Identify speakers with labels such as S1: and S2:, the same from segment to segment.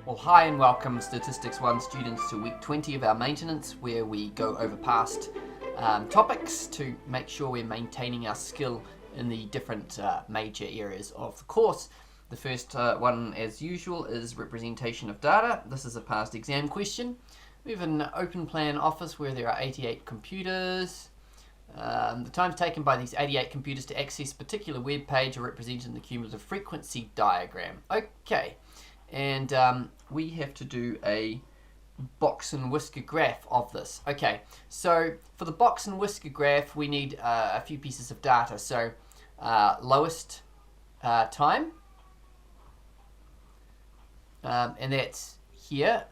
S1: Well, hi and welcome Statistics 1 students to week 20 of our maintenance, where we go over past topics to make sure we're maintaining our skill in the different major areas of the course. The first one, as usual, is representation of data. This is a past exam question. We have an open plan office where there are 88 computers. The times taken by these 88 computers to access a particular web page are represented in the cumulative frequency diagram. Okay. And we have to do a box and whisker graph of this. Okay, so for the box and whisker graph, we need a few pieces of data. So lowest time, and that's here.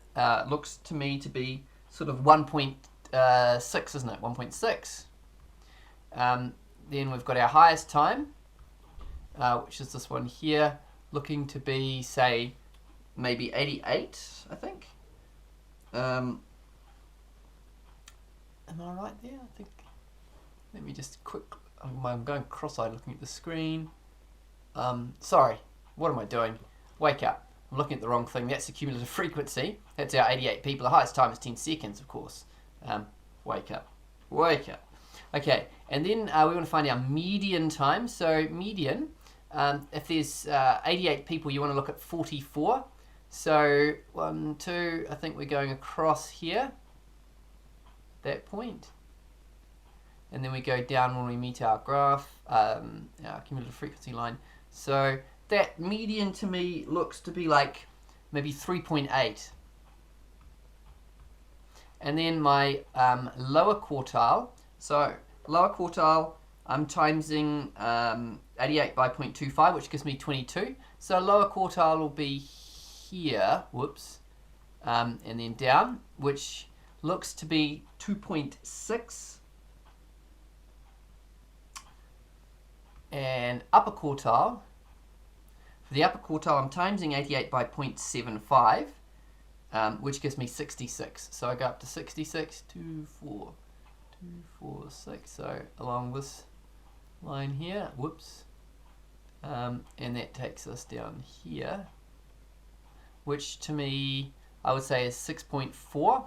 S1: Looks to me to be sort of 1.6, isn't it? 1.6. Then we've got our highest time, which is this one here, looking to be, say, maybe 88, I think. Am I right there? I think. Let me just I'm going cross-eyed looking at the screen. Sorry, what am I doing? Wake up. I'm looking at the wrong thing. That's the cumulative frequency. That's our 88 people. The highest time is 10 seconds, of course. Wake up. Wake up. Okay, and then we want to find our median time. So median, if there's 88 people, you want to look at 44. So 1, 2, I think we're going across here, that point. And then we go down when we meet our graph, our cumulative frequency line. So that median to me looks to be like maybe 3.8. And then my lower quartile, so lower quartile, I'm timesing 88 by 0.25, which gives me 22. So lower quartile will be here, whoops, and then down, which looks to be 2.6. And upper quartile, for the upper quartile, I'm timesing 88 by 0.75, which gives me 66. So I go up to 66, 2, 4, 2, 4, 6. So along this line here, whoops, and that takes us down here, which to me, I would say is 6.4.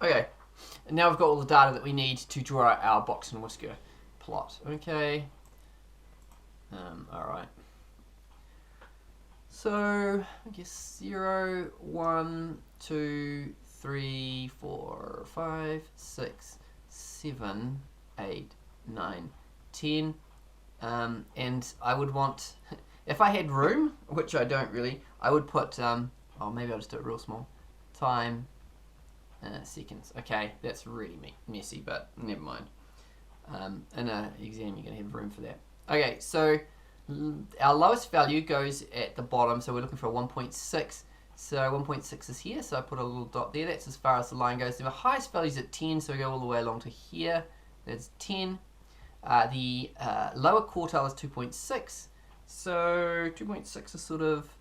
S1: Okay, and now we've got all the data that we need to draw our box and whisker plot. Okay, alright. So, I guess 0, 1, 2, 3, 4, 5, 6, 7, 8, 9, 10. And I would want, if I had room, which I don't really, I would put, oh, maybe I'll just do it real small, time, seconds. Okay, that's really messy, but never mind. In an exam, you're going to have room for that. Okay, so our lowest value goes at the bottom, so we're looking for a 1.6. So 1.6 is here, so I put a little dot there. That's as far as the line goes. The highest value is at 10, so we go all the way along to here. That's 10. The lower quartile is 2.6, so 2.6 is sort of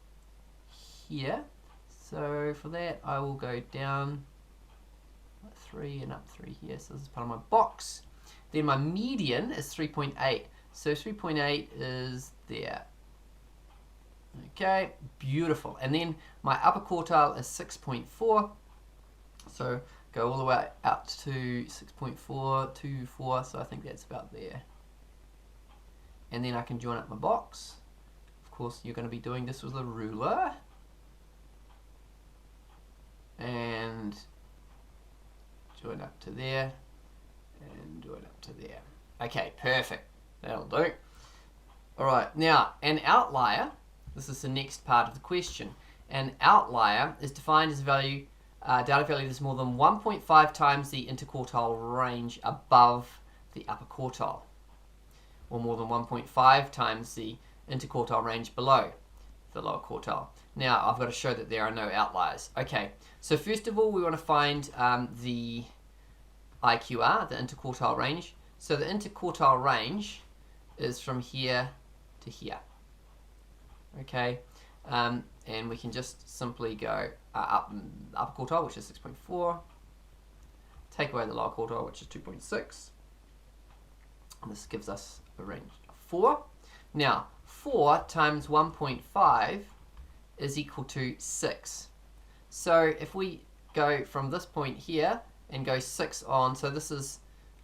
S1: here. So for that, I will go down 3 and up 3 here. So this is part of my box. Then my median is 3.8. So 3.8 is there. Okay, beautiful. And then my upper quartile is 6.4. So go all the way out to 6.4, 2, 4, so I think that's about there. And then I can join up my box. Of course, you're going to be doing this with a ruler. And join up to there, and join up to there. Okay, perfect. That'll do. Alright, now, an outlier, this is the next part of the question. An outlier is defined as a value data value that's more than 1.5 times the interquartile range above the upper quartile, or more than 1.5 times the interquartile range below the lower quartile. Now, I've got to show that there are no outliers. Okay, so first of all, we want to find the IQR, the interquartile range. So the interquartile range is from here to here. Okay, and we can just simply go up the upper quartile, which is 6.4, take away the lower quartile, which is 2.6, and this gives us a range of 4. Now, 4 times 1.5 is equal to 6. So if we go from this point here and go 6 on, so this is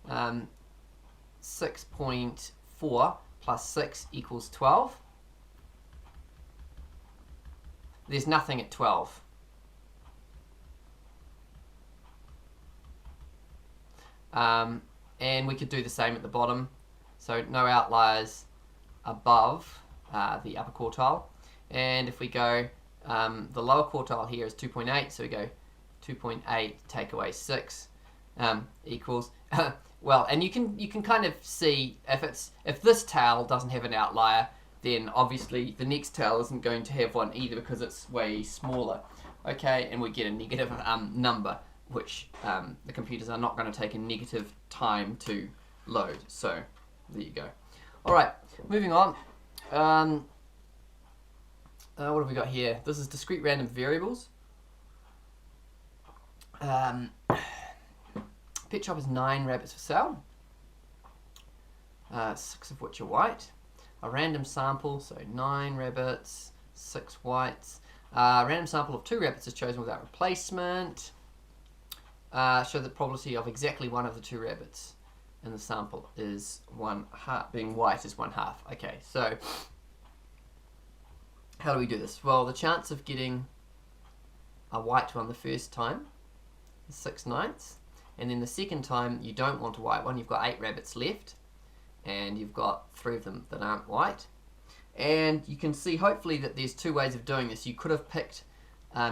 S1: 6.4 plus 6 equals 12. There's nothing at 12. And we could do the same at the bottom. So no outliers above the upper quartile. And if we go, the lower quartile here is 2.8, so we go 2.8 take away 6 equals well, and you can kind of see if this tail doesn't have an outlier, then obviously the next tail isn't going to have one either because it's way smaller. Okay, and we get a negative number, which the computers are not going to take a negative time to load. So there you go. All right, moving on. What have we got here? This is discrete random variables. Pet shop has 9 rabbits for sale, 6 of which are white. A random sample, so 9 rabbits, 6 whites. Random sample of 2 rabbits is chosen without replacement. Show the probability of exactly one of the 2 rabbits in the sample is 1/2, being white is 1/2. Okay, so how do we do this? Well, the chance of getting a white one the first time is 6/9, and then the second time you don't want a white one. You've got 8 rabbits left, and you've got 3 of them that aren't white. And you can see hopefully that there's 2 ways of doing this. You could have picked,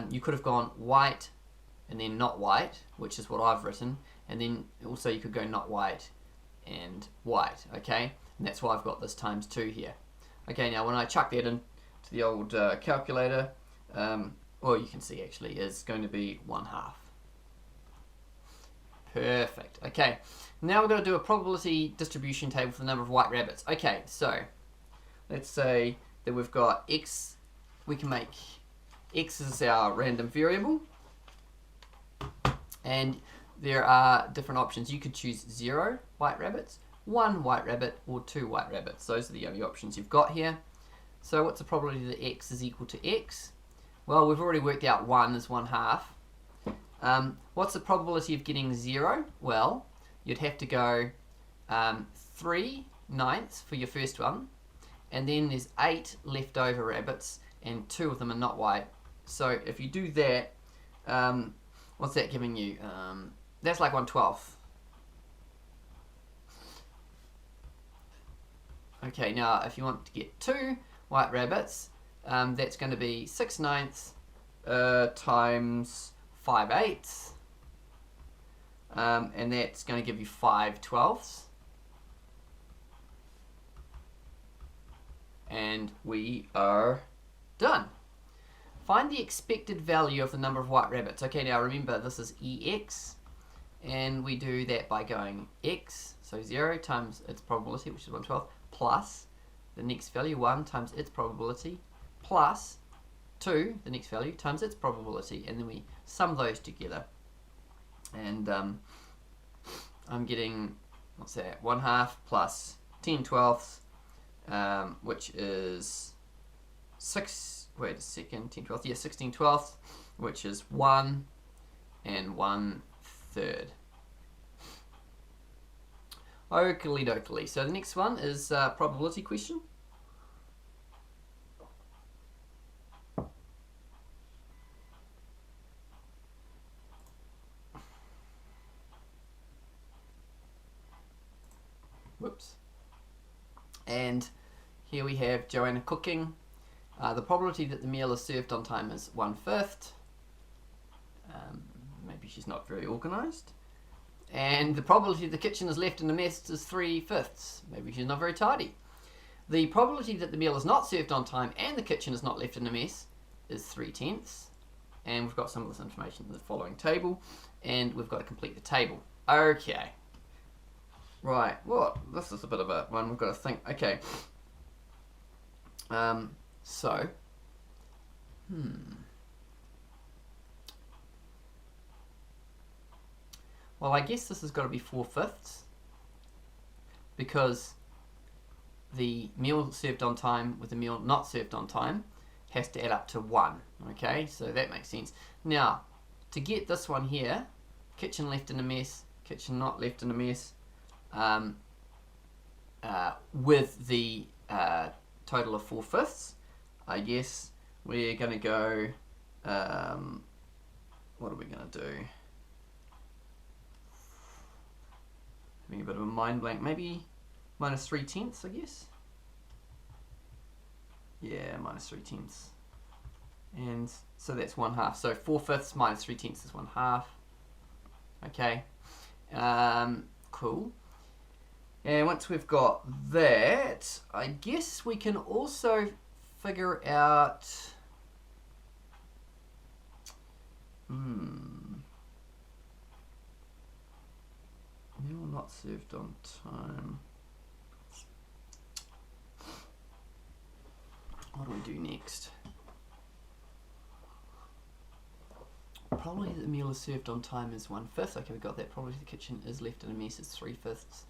S1: you could have gone white and then not white, which is what I've written, and then also you could go not white and white, okay? And that's why I've got this times 2 here. Okay, now when I chuck that in to the old calculator, well, you can see actually is going to be 1/2. Perfect. Okay, now we're going to do a probability distribution table for the number of white rabbits. Okay, so let's say that we've got x. We can make x is our random variable, and there are different options. You could choose 0 white rabbits, 1 white rabbit, or 2 white rabbits. Those are the only options you've got here. So what's the probability that x is equal to x? Well, we've already worked out 1 is 1/2. What's the probability of getting 0? Well, you'd have to go 3/9 for your first one, and then there's 8 leftover rabbits, and 2 of them are not white. So if you do that, what's that giving you? That's like 1/12. Okay, now if you want to get 2 white rabbits, that's going to be 6/9 times 5/8, and that's going to give you 5/12. And we are done. Find the expected value of the number of white rabbits. Okay, now remember this is EX, and we do that by going x, so 0 times its probability, which is 1/12, plus the next value, 1 times its probability, plus 2, the next value, times its probability, and then we sum those together. And I'm getting, what's that, 1/2 plus 10/12, which is 16/12, which is 1 and 1/3. Oakley dokley. So the next one is a probability question. Whoops. And here we have Joanna cooking. The probability that the meal is served on time is 1/5. Maybe she's not very organised. And the probability the kitchen is left in a mess is 3/5. Maybe she's not very tidy. The probability that the meal is not served on time and the kitchen is not left in a mess is 3/10. And we've got some of this information in the following table, and we've got to complete the table. Okay. Right, well, this is a bit of a one we've got to think. Okay. Well, I guess this has got to be 4/5, because the meal served on time with the meal not served on time has to add up to 1. Okay, so that makes sense. Now, to get this one here, kitchen left in a mess, kitchen not left in a mess, with the total of 4/5, I guess we're going to go, what are we going to do? Having a bit of a mind blank, maybe -3/10, I guess. Yeah, -3/10. And so that's 1/2. So 4/5 -3/10 is 1/2. Okay. Cool. And once we've got that, I guess we can also figure out meal not served on time. What do we do next? Probably the meal is served on time is 1/5. Okay, we got that. Probably the kitchen is left in a mess is 3/5.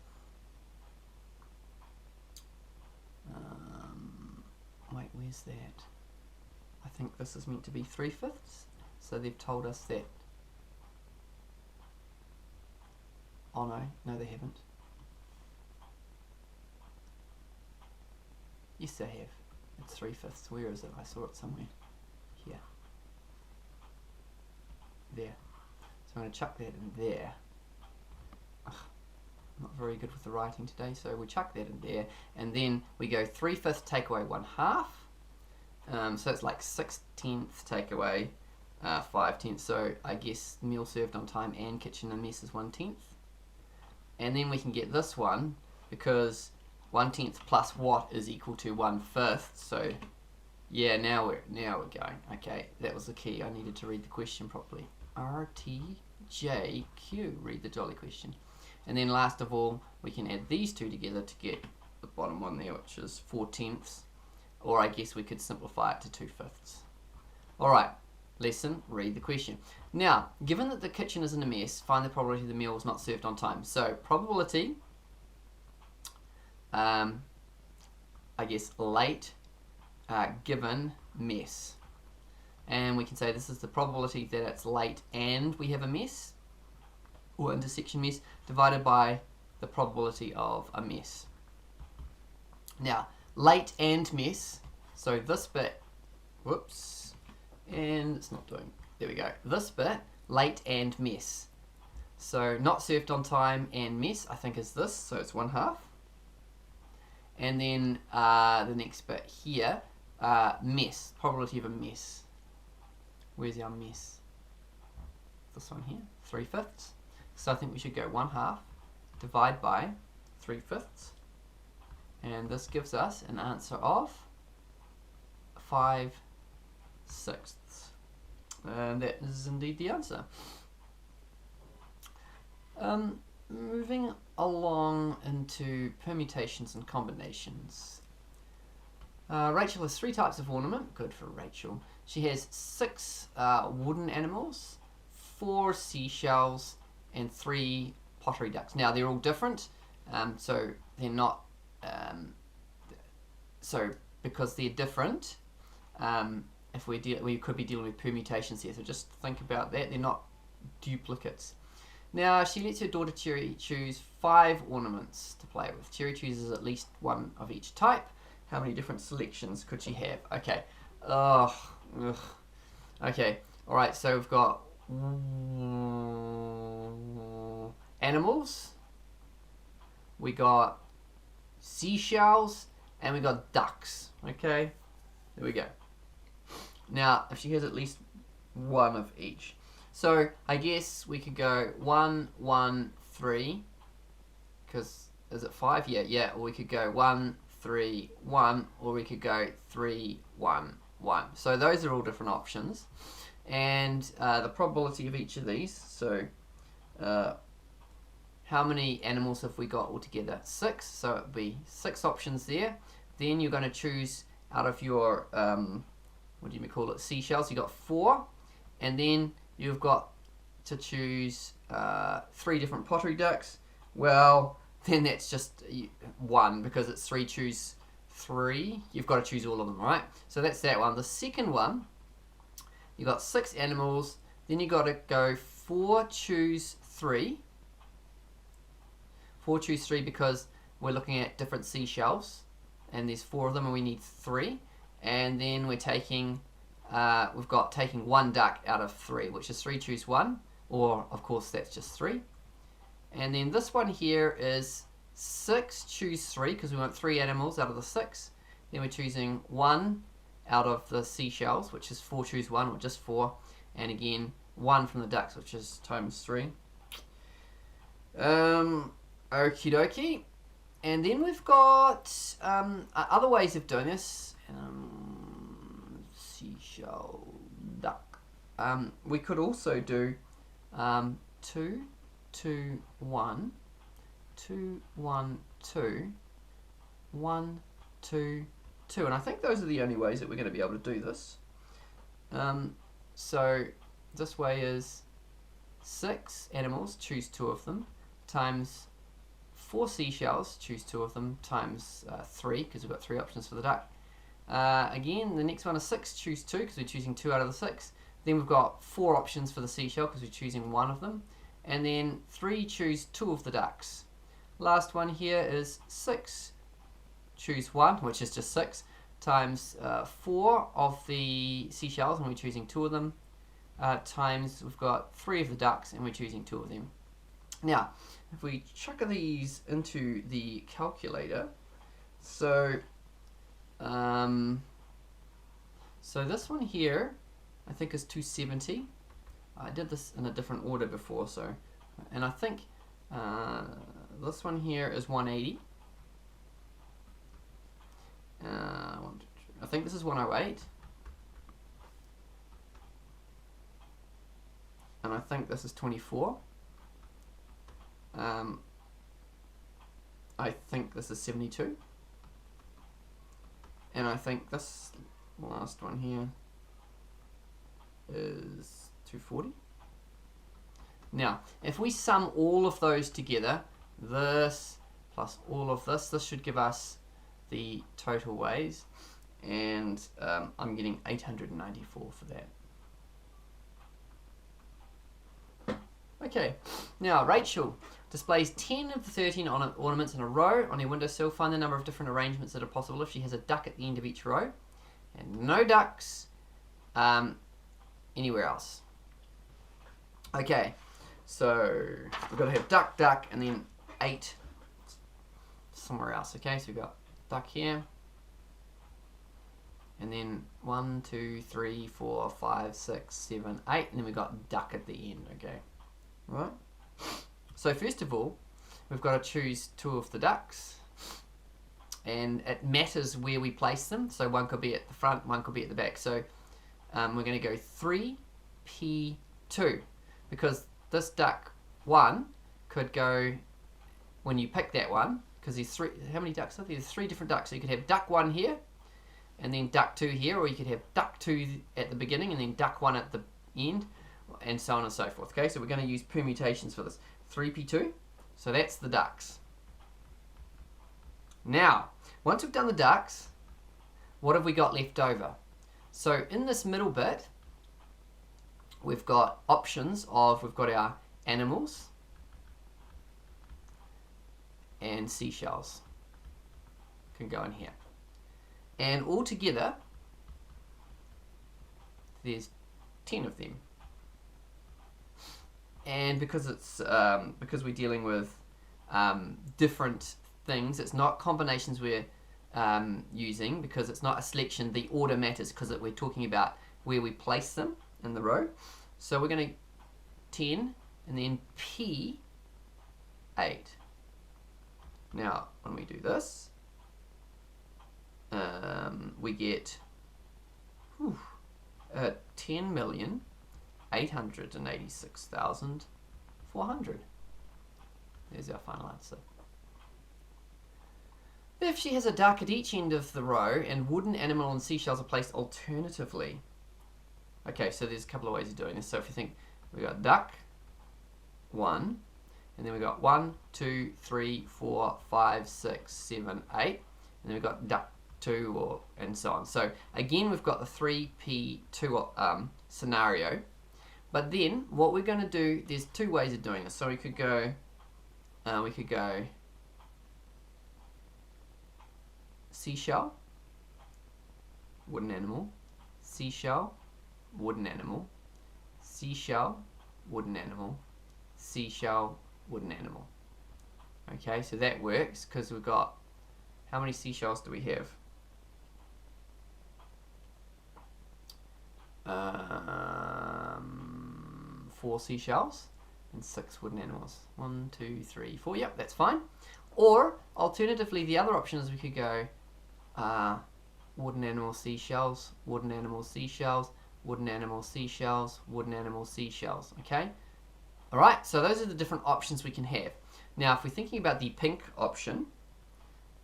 S1: Wait, where's that? I think this is meant to be 3/5. So they've told us that. Oh no, they haven't. Yes, they have. It's 3/5. Where is it? I saw it somewhere. Here. There. So I'm going to chuck that in there. Ugh, I'm not very good with the writing today, so we chuck that in there, and then we go 3/5 take away 1/2. So it's like 6/10 take away 5/10. So I guess meal served on time and kitchen and mess is 1/10. And then we can get this one because 1/10 plus what is equal to 1/5. So yeah, now we're going. Okay, that was the key. I needed to read the question properly. RTJQ, read the jolly question. And then last of all, we can add these two together to get the bottom one there, which is 4/10. Or I guess we could simplify it to 2/5. Alright, lesson, read the question. Now, given that the kitchen is in a mess, find the probability the meal was not served on time. So, probability, I guess late, given mess. And we can say this is the probability that it's late and we have a mess, or intersection mess, divided by the probability of a mess. Now, late and mess, so this bit, whoops, and it's not doing, there we go, this bit, late and mess. So not served on time and mess, I think is this, so it's 1/2. And then the next bit here, mess, probability of a mess. Where's our mess? This one here, 3/5. So I think we should go 1/2, divide by 3/5. And this gives us an answer of 5/6. And that is indeed the answer. Moving along into permutations and combinations. Rachel has 3 types of ornament. Good for Rachel. She has 6 wooden animals, 4 seashells, and 3 pottery ducks. Now they're all different, so they're not. So because they're different, if we could be dealing with permutations here. So just think about that. They're not duplicates. Now she lets her daughter Cherry choose 5 ornaments to play with. Cherry chooses at least 1 of each type. How many different selections could she have? Okay. Okay. Alright, so we've got animals. We got seashells. And we got ducks. Okay. There we go. Now, if she has at least 1 of each. So, I guess we could go 1, 1, 3. Because, is it 5? Yeah. Or we could go 1, 3, 1. Or we could go 3, 1, 1. So, those are all different options. And the probability of each of these. So, how many animals have we got altogether? 6. So, it would be 6 options there. Then you're going to choose out of your, what do you call it, seashells. You got 4. And then you've got to choose 3 different pottery ducks. Well, then that's just 1 because it's 3, choose 3. You've got to choose all of them, right? So that's that one. The second one, you got 6 animals, then you got to go 4, choose 3. 4, choose 3 because we're looking at different seashells, and there's 4 of them and we need 3. And then we're taking, we've got taking 1 duck out of 3, which is 3, choose 1, or of course that's just 3. And then this one here is 6, choose 3, because we want 3 animals out of the 6. Then we're choosing 1 out of the seashells, which is 4, choose 1, or just 4. And again, 1 from the ducks, which is times 3. Okie dokie. And then we've got other ways of doing this. Seashell, duck. We could also do 2, 2, 1, 2, 1, 2, 1, 2, 2. And I think those are the only ways that we're going to be able to do this. So this way is 6 animals, choose 2 of them, times 4 seashells, choose 2 of them, times 3, because we've got 3 options for the duck. Again, the next one is 6, choose 2, because we're choosing 2 out of the 6. Then we've got 4 options for the seashell, because we're choosing 1 of them. And then 3, choose 2 of the ducks. Last one here is 6, choose 1, which is just 6, times 4 of the seashells, and we're choosing 2 of them, times we've got 3 of the ducks, and we're choosing 2 of them. Now, if we chuck these into the calculator, so this one here, I think is 270. I did this in a different order before, so, and I think this one here is 180. I think this is 108. And I think this is 24. I think this is 72. And I think this last one here is 240. Now, if we sum all of those together, this plus all of this should give us the total ways, and I'm getting 894 for that. Okay, now Rachel displays 10 of the 13 ornaments in a row on her windowsill. Find the number of different arrangements that are possible if she has a duck at the end of each row, and no ducks anywhere else. Okay, so we've got to have duck, duck, and then 8 somewhere else. Okay, so we've got duck here, and then 1, 2, 3, 4, 5, 6, 7, 8, and then we've got duck at the end. Okay, right? So first of all, we've got to choose 2 of the ducks, and it matters where we place them. So one could be at the front, one could be at the back. So we're going to go 3P2, because this duck 1 could go when you pick that one, because there's 3. How many ducks are there? There's 3 different ducks. So you could have duck 1 here, and then duck 2 here, or you could have duck 2 at the beginning and then duck 1 at the end, and so on and so forth. Okay, so we're going to use permutations for this. 3P2, so that's the ducks. Now, once we've done the ducks, what have we got left over? So in this middle bit, we've got options of, we've got our animals and seashells can go in here. And all together, there's 10 of them. And because it's because we're dealing with different things, it's not combinations we're using, because it's not a selection. The order matters because we're talking about where we place them in the row. So we're going to 10 and then P8. Now when we do this, we get 10,886,400. There's our final answer. If she has a duck at each end of the row and wooden, animal and seashells are placed alternatively. Okay, so there's a couple of ways of doing this. So if you think, we got duck 1, and then we've got 1, 2, 3, 4, 5, 6, 7, 8, and then we've got duck 2, and so on. So again, we've got the 3p2 scenario, but then what we're going to do, there's two ways of doing this. So we could go seashell, wooden animal, seashell, wooden animal, seashell, wooden animal, seashell, wooden animal. Okay, so that works because we've got, how many seashells do we have? 4 seashells and 6 wooden animals. 1, 2, 3, 4. Yep, that's fine. Or alternatively, the other option is we could go wooden animal seashells, wooden animal seashells, wooden animal seashells, wooden animal seashells. Okay. All right. So those are the different options we can have. Now, if we're thinking about the pink option,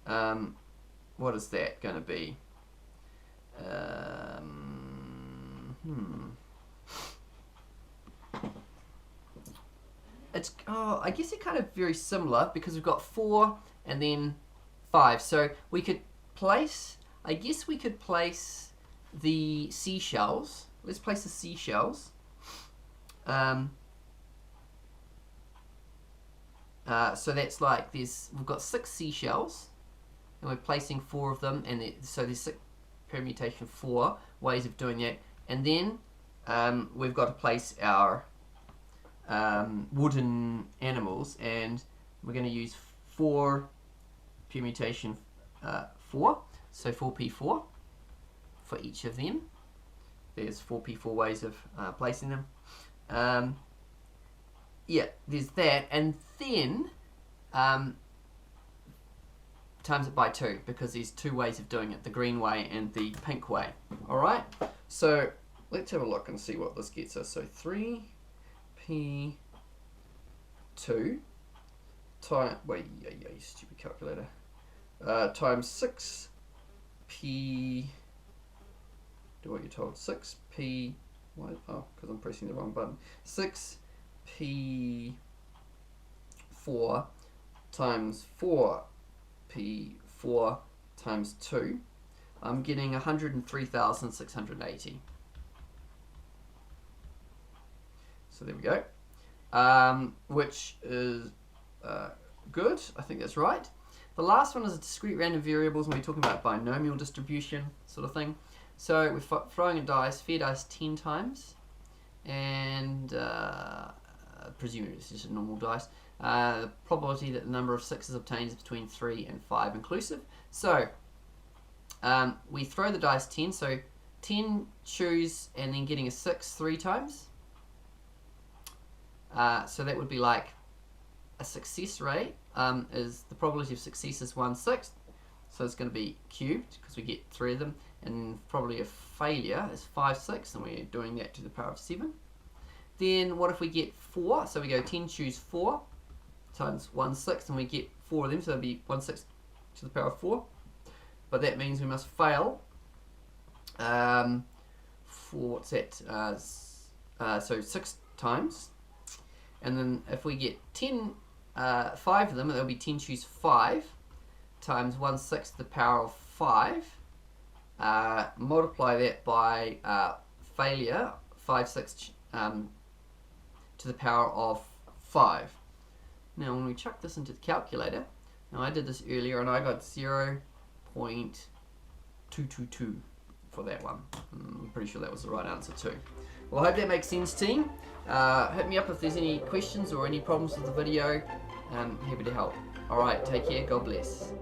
S1: what is that going to be? It's I guess they're kind of very similar because we've got 4 and then 5. So we could place, I guess we could place the seashells. Let's place the seashells. So that's like we've got 6 seashells, and we're placing 4 of them, and so there's 6 permutation 4 ways of doing that, and then we've got to place our wooden animals, and we're going to use 4 permutation 4, so 4p4 for each of them. There's 4p4 ways of placing them. Yeah, there's that, and then times it by 2 because there's 2 ways of doing it, the green way and the pink way. Alright, so let's have a look and see what this gets us. So 3p2 times, wait, yeah, stupid calculator, times 6p, do what you're told, 6p, what? Oh, because I'm pressing the wrong button, 6p4 times 4p4 times 2, I'm getting 103,680. So there we go, which is good. I think that's right. The last one is discrete random variables, when we're talking about binomial distribution sort of thing. So we're throwing a dice, fair dice 10 times, and presumably it's just a normal dice. The probability that the number of 6s obtained is between 3 and 5 inclusive. So we throw the dice 10, so 10 choose and then getting a 6 3 times. So that would be like a success rate is the probability of success is 1/6, so it's going to be cubed because we get 3 of them, and probably a failure is 5/6, and we're doing that to the power of 7. Then what if we get 4? So we go 10 choose 4 times 1/6, and we get 4 of them, so it'll be 1/6 to the power of 4. But that means we must fail for what's that? So 6 times. And then if we get 5 of them, it'll be 10 choose 5 times 1/6 to the power of 5. Multiply that by failure, 5/6 to the power of 5. Now when we chuck this into the calculator, now I did this earlier and I got 0.222 for that one. I'm pretty sure that was the right answer too. Well, I hope that makes sense, team. Hit me up if there's any questions or any problems with the video. I'm happy to help. Alright, take care. God bless.